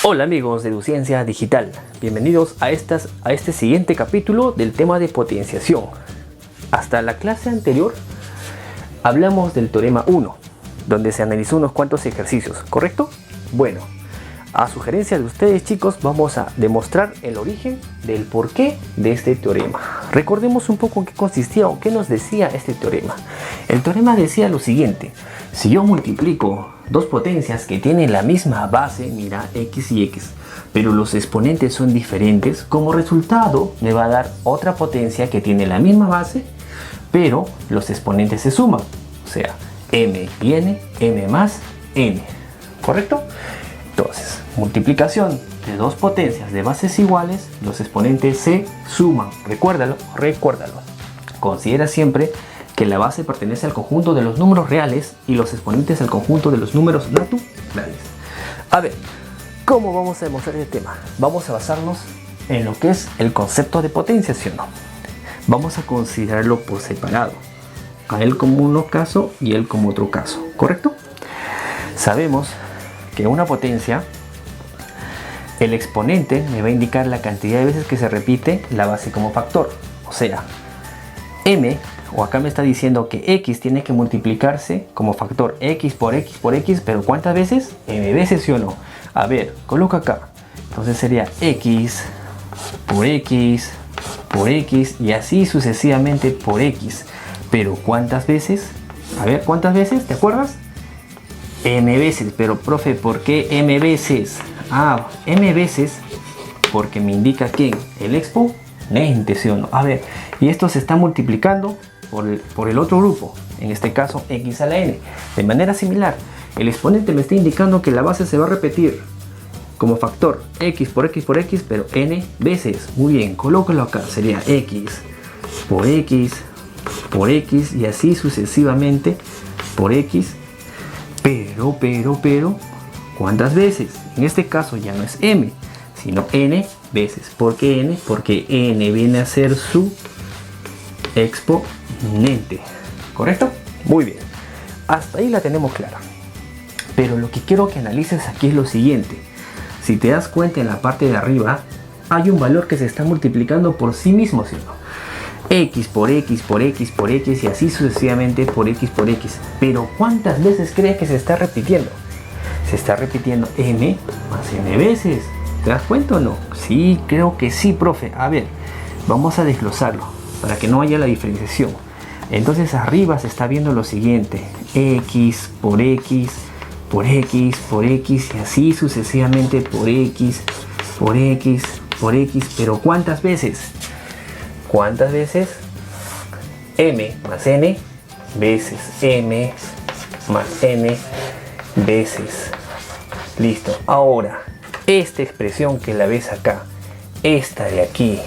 Hola amigos de EduCiencia Digital, bienvenidos a este siguiente capítulo del tema de potenciación. Hasta la clase anterior hablamos del teorema 1, donde se analizó unos cuantos ejercicios, ¿correcto? Bueno, a sugerencia de ustedes chicos vamos a demostrar el origen del porqué de este teorema. Recordemos un poco en qué consistía o qué nos decía este teorema. El teorema decía lo siguiente: si yo multiplico dos potencias que tienen la misma base, mira, x y x, pero los exponentes son diferentes, como resultado me va a dar otra potencia que tiene la misma base, pero los exponentes se suman, o sea, m y n, m más n, ¿correcto? Entonces, multiplicación de dos potencias de bases iguales, los exponentes se suman, recuérdalo. Considera siempre que la base pertenece al conjunto de los números reales y los exponentes al conjunto de los números naturales. A ver, ¿cómo vamos a demostrar este tema? Vamos a basarnos en lo que es el concepto de potencia, ¿sí o no? Vamos a considerarlo por separado, a él como uno caso y él como otro caso, ¿correcto? Sabemos que una potencia, el exponente me va a indicar la cantidad de veces que se repite la base como factor, o sea, m, o acá me está diciendo que x tiene que multiplicarse como factor x por x por x, pero ¿cuántas veces? M veces, ¿sí o no? A ver, coloca acá. Entonces sería x por x por x y así sucesivamente por x. Pero ¿cuántas veces? A ver, ¿cuántas veces? ¿Te acuerdas? M veces, pero profe, ¿por qué m veces? Ah, m veces porque me indica ¿quién? El exponente, ¿sí o no? A ver, y esto se está multiplicando por el otro grupo, en este caso x a la n. De manera similar, el exponente me está indicando que la base se va a repetir como factor x por x por x, pero n veces. Muy bien, colócalo acá, sería x por x por x y así sucesivamente por x, pero ¿cuántas veces? En este caso ya no es m, sino n veces. ¿Por qué n? Porque n viene a ser su exponente, ¿correcto? Muy bien, hasta ahí la tenemos clara. Pero lo que quiero que analices aquí es lo siguiente. Si te das cuenta, en la parte de arriba hay un valor que se está multiplicando por sí mismo, ¿sí o no? X por x por x por x y así sucesivamente por x por x. Pero ¿cuántas veces crees que se está repitiendo? Se está repitiendo m más m veces. ¿Te das cuenta o no? Sí, creo que sí, profe. A ver, vamos a desglosarlo para que no haya la diferenciación. Entonces arriba se está viendo lo siguiente: x por x por x por x y así sucesivamente por x por x por x. Pero ¿cuántas veces? ¿Cuántas veces? M más n veces m más n veces. Listo. Ahora, esta expresión que la ves acá, esta de aquí,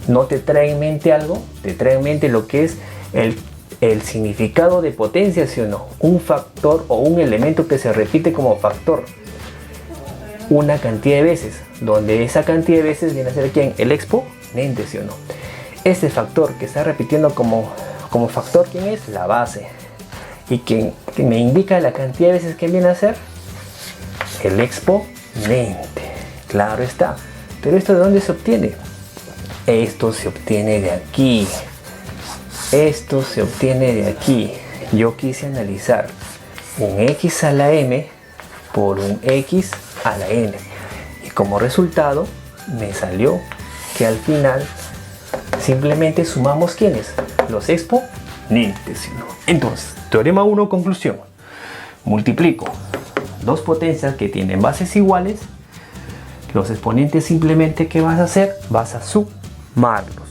¿no te trae en mente algo? Te trae en mente lo que es el significado de potencia, ¿sí o no? Un factor o un elemento que se repite como factor una cantidad de veces, donde esa cantidad de veces viene a ser ¿quién? El exponente, ¿sí o no? Este factor que está repitiendo como factor, ¿quién es? La base. Y que me indica la cantidad de veces que viene a ser el exponente. Claro está. Pero ¿esto de dónde se obtiene? Esto se obtiene de aquí. Esto se obtiene de aquí. Yo quise analizar un x a la m por un x a la n. Y como resultado me salió que al final simplemente sumamos ¿quiénes? Los exponentes, ¿no? Entonces, teorema 1, conclusión. Multiplico dos potencias que tienen bases iguales. Los exponentes simplemente, ¿qué vas a hacer? Vas a sumarlos.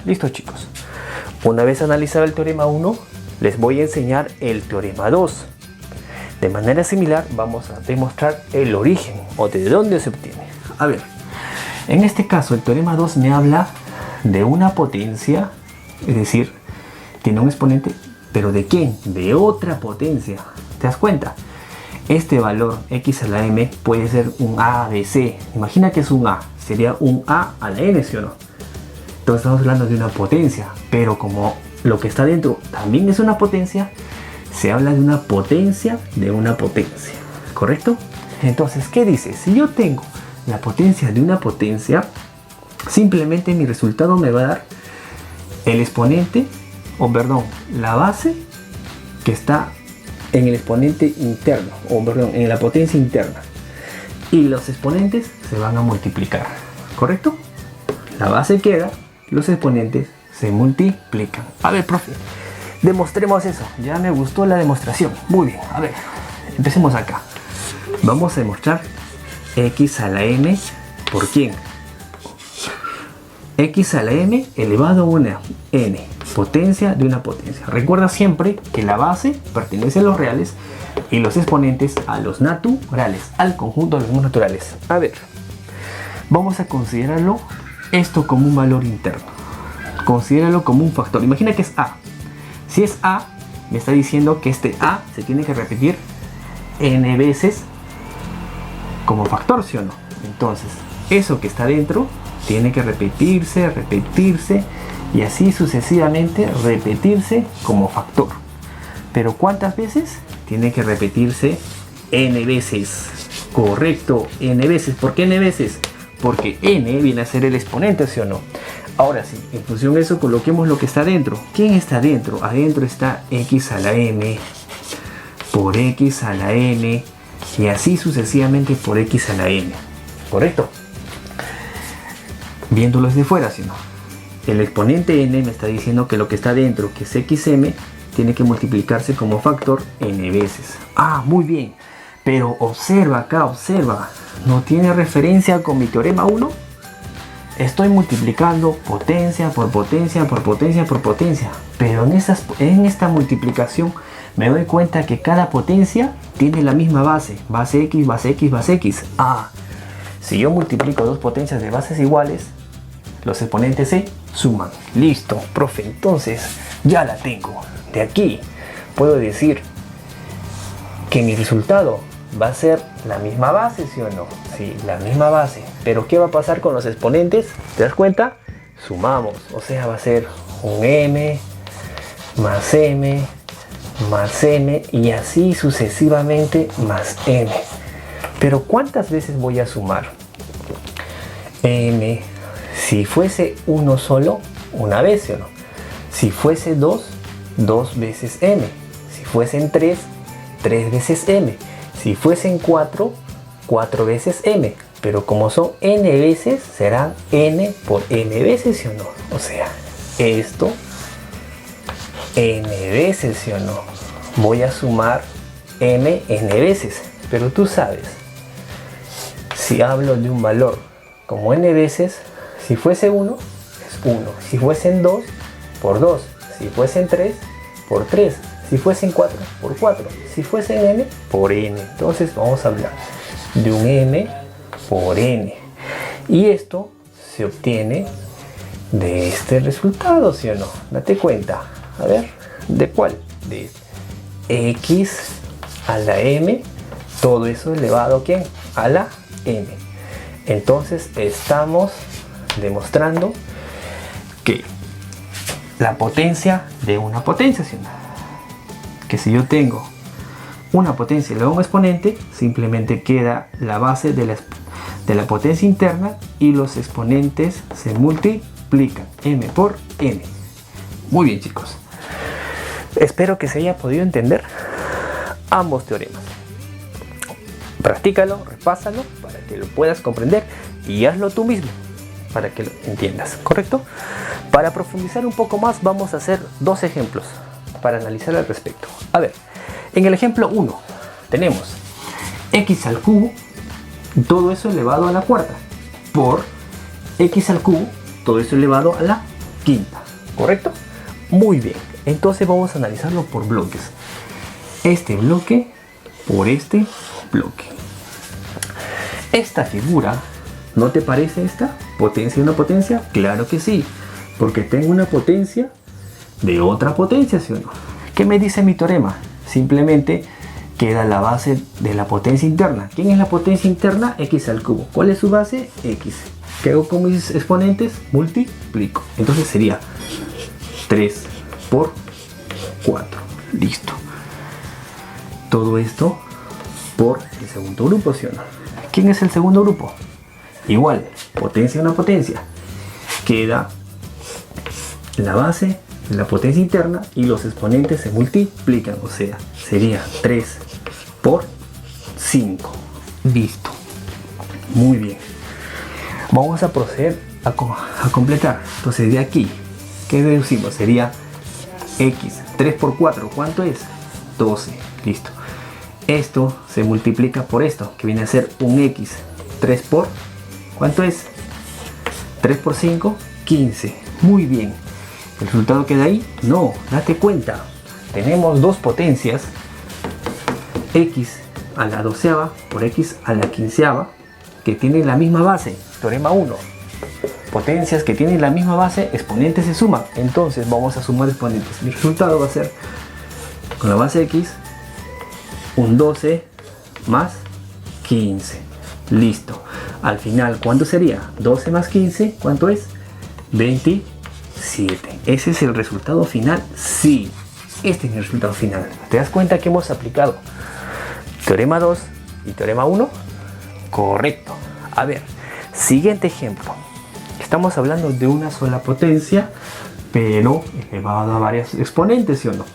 Listo, chicos. Una vez analizado el teorema 1, les voy a enseñar el teorema 2. De manera similar, vamos a demostrar el origen o de dónde se obtiene. A ver, en este caso el teorema 2 me habla de una potencia, es decir, tiene un exponente, pero ¿de quién? De otra potencia. ¿Te das cuenta? Este valor x a la m puede ser un a, b, c. Imagina que es un a, sería un a a la n, ¿sí o no? Entonces estamos hablando de una potencia, pero como lo que está dentro también es una potencia, se habla de una potencia, ¿correcto? Entonces, ¿qué dice? Si yo tengo la potencia de una potencia, simplemente mi resultado me va a dar el exponente, o perdón, la base que está en el exponente interno, o perdón, en la potencia interna. Y los exponentes se van a multiplicar, ¿correcto? La base queda, los exponentes se multiplican. A ver, profe, demostremos eso. Ya me gustó la demostración. Muy bien, a ver, empecemos acá. Vamos a demostrar x a la m por quién. X a la m elevado a una n, potencia de una potencia. Recuerda siempre que la base pertenece a los reales y los exponentes a los naturales, al conjunto de los números naturales. A ver, vamos a considerarlo esto como un valor interno. Considéralo como un factor. Imagina que es a. Si es a, me está diciendo que este a se tiene que repetir n veces como factor, ¿sí o no? Entonces, eso que está dentro tiene que repetirse, repetirse y así sucesivamente repetirse como factor. Pero ¿cuántas veces? Tiene que repetirse n veces. Correcto, n veces. ¿Por qué n veces? Porque n viene a ser el exponente, ¿sí o no? Ahora sí, en función de eso coloquemos lo que está dentro. ¿Quién está dentro? Adentro está x a la m por x a la n y así sucesivamente por x a la n. ¿Correcto? Viéndolo desde fuera, ¿sí o no? El exponente n me está diciendo que lo que está dentro, que es xm, tiene que multiplicarse como factor n veces. Ah, muy bien. Pero observa acá, observa. ¿No tiene referencia con mi teorema 1? Estoy multiplicando potencia por potencia por potencia por potencia. Pero en esta multiplicación me doy cuenta que cada potencia tiene la misma base. Base x, base x, base x. Ah, si yo multiplico dos potencias de bases iguales, los exponentes se suman. Listo, profe. Entonces ya la tengo. De aquí puedo decir que mi resultado va a ser la misma base, ¿sí o no? Sí, la misma base. Pero ¿qué va a pasar con los exponentes? ¿Te das cuenta? Sumamos. O sea, va a ser un m más m más m y así sucesivamente más m. Pero ¿cuántas veces voy a sumar? M. Si fuese uno solo, una vez, ¿sí o no? Si fuese dos, dos veces m. Si fuesen tres, tres veces m. Si fuesen 4, 4 veces m. Pero como son n veces, serán n por n veces, ¿sí o no? O sea, esto n veces, ¿sí o no? Voy a sumar n veces. Pero tú sabes, si hablo de un valor como n veces, si fuese 1, es 1. Si fuesen 2, por 2. Si fuesen 3, por 3. Si fuesen 4, por 4. Si fuesen n, por n. Entonces vamos a hablar de un m por n. Y esto se obtiene de este resultado, ¿sí o no? Date cuenta. A ver, ¿de cuál? De x a la m, todo eso elevado ¿a quién? A la m. Entonces estamos demostrando que la potencia de una potencia, ¿sí o no? Que si yo tengo una potencia y luego un exponente, simplemente queda la base de la potencia interna y los exponentes se multiplican, m por n. Muy bien, chicos. Espero que se haya podido entender ambos teoremas. Practícalo, repásalo para que lo puedas comprender y hazlo tú mismo para que lo entiendas, ¿correcto? Para profundizar un poco más vamos a hacer dos ejemplos para analizar al respecto. A ver, en el ejemplo 1 tenemos x al cubo, todo eso elevado a la cuarta, por x al cubo, todo eso elevado a la quinta, ¿correcto? Muy bien, entonces vamos a analizarlo por bloques. Este bloque por este bloque. Esta figura, ¿no te parece esta? ¿Potencia de una potencia? Claro que sí, porque tengo una potencia de otra potencia, ¿sí o no? ¿Qué me dice mi teorema? Simplemente queda la base de la potencia interna. ¿Quién es la potencia interna? X al cubo. ¿Cuál es su base? X. ¿Qué hago con mis exponentes? Multiplico. Entonces sería 3 por 4. Listo. Todo esto por el segundo grupo, ¿sí o no? ¿Quién es el segundo grupo? Igual, potencia una potencia. Queda la base, la potencia interna, y los exponentes se multiplican, o sea, sería 3 por 5. Listo. Muy bien. Vamos a proceder a completar. Entonces de aquí, ¿qué deducimos? Sería x 3 por 4, ¿cuánto es? 12. Listo. Esto se multiplica por esto, que viene a ser un x. 3 por, ¿cuánto es? 3 por 5, 15. Muy bien. ¿El resultado queda ahí? No, date cuenta. Tenemos dos potencias, x a la doceava por x a la quinceava, que tienen la misma base. Teorema 1. Potencias que tienen la misma base, exponentes se suman. Entonces vamos a sumar exponentes. Mi resultado va a ser, con la base x, un 12 más 15. Listo. Al final, ¿cuánto sería? 12 más 15, ¿cuánto es? 27. ¿Ese es el resultado final? Sí. Este es el resultado final. ¿Te das cuenta que hemos aplicado teorema 2 y teorema 1? Correcto. A ver, siguiente ejemplo. Estamos hablando de una sola potencia, pero elevado a varios exponentes, ¿sí o no?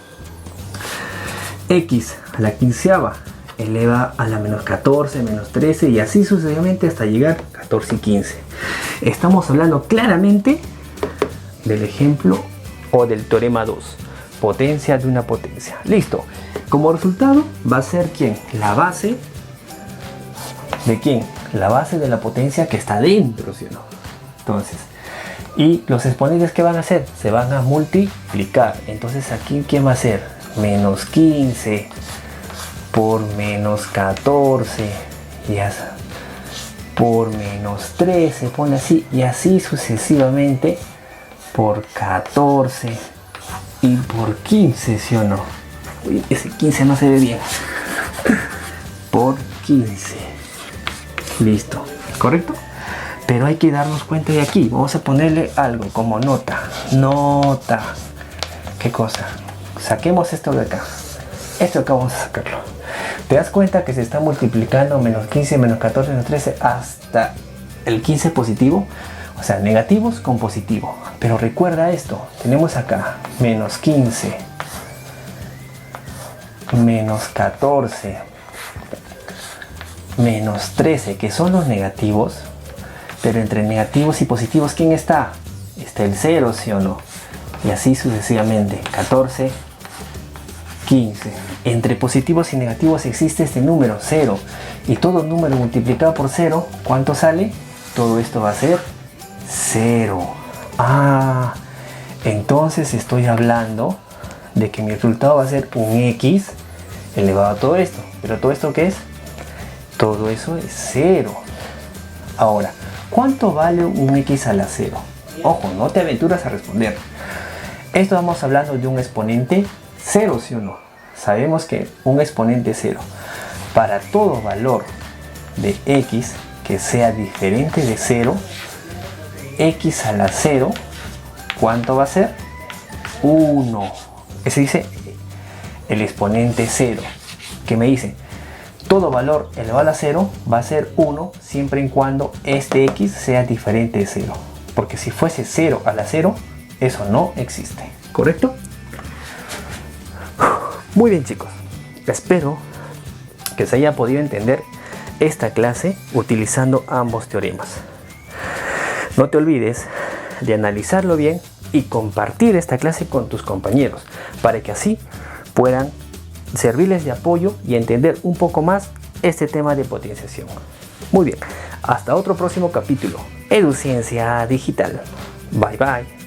X a la quinceava eleva a la menos 14, menos 13 y así sucesivamente hasta llegar a 14 y 15. Estamos hablando claramente del ejemplo o del teorema 2. Potencia de una potencia. Listo. Como resultado va a ser ¿quién? La base de ¿quién? La base de la potencia que está dentro, ¿sí o no? Entonces, y los exponentes que van a hacer, se van a multiplicar. Entonces aquí ¿quién va a ser? Menos 15 por menos 14 y por menos 13, pone así, y así sucesivamente por 14 y por 15, ¿sí o no? Uy, ese 15 no se ve bien. Por 15. Listo, ¿correcto? Pero hay que darnos cuenta de aquí. Vamos a ponerle algo como nota. Nota. ¿Qué cosa? Saquemos esto de acá. Esto de acá vamos a sacarlo. ¿Te das cuenta que se está multiplicando menos 15, menos 14, menos 13 hasta el 15 positivo? O sea, negativos con positivo. Pero recuerda esto. Tenemos acá menos 15, menos 14, menos 13, que son los negativos. Pero entre negativos y positivos, ¿quién está? Está el 0, ¿sí o no? Y así sucesivamente. 14, 15. Entre positivos y negativos existe este número, 0. Y todo número multiplicado por 0, ¿cuánto sale? Todo esto va a ser 0. Ah, entonces estoy hablando de que mi resultado va a ser un x elevado a todo esto. ¿Pero todo esto qué es? Todo eso es 0. Ahora, ¿cuánto vale un x a la 0? Ojo, no te aventuras a responder. Esto estamos hablando de un exponente 0, ¿sí o no? Sabemos que un exponente 0, para todo valor de x que sea diferente de 0, x a la 0, ¿cuánto va a ser? 1. Ese dice el exponente 0, que me dice todo valor elevado a la 0 va a ser 1 siempre y cuando este x sea diferente de 0. Porque si fuese 0 a la 0, eso no existe. ¿Correcto? Muy bien, chicos. Espero que se haya podido entender esta clase utilizando ambos teoremas. No te olvides de analizarlo bien y compartir esta clase con tus compañeros para que así puedan servirles de apoyo y entender un poco más este tema de potenciación. Muy bien, hasta otro próximo capítulo. EduCiencia Digital. Bye bye.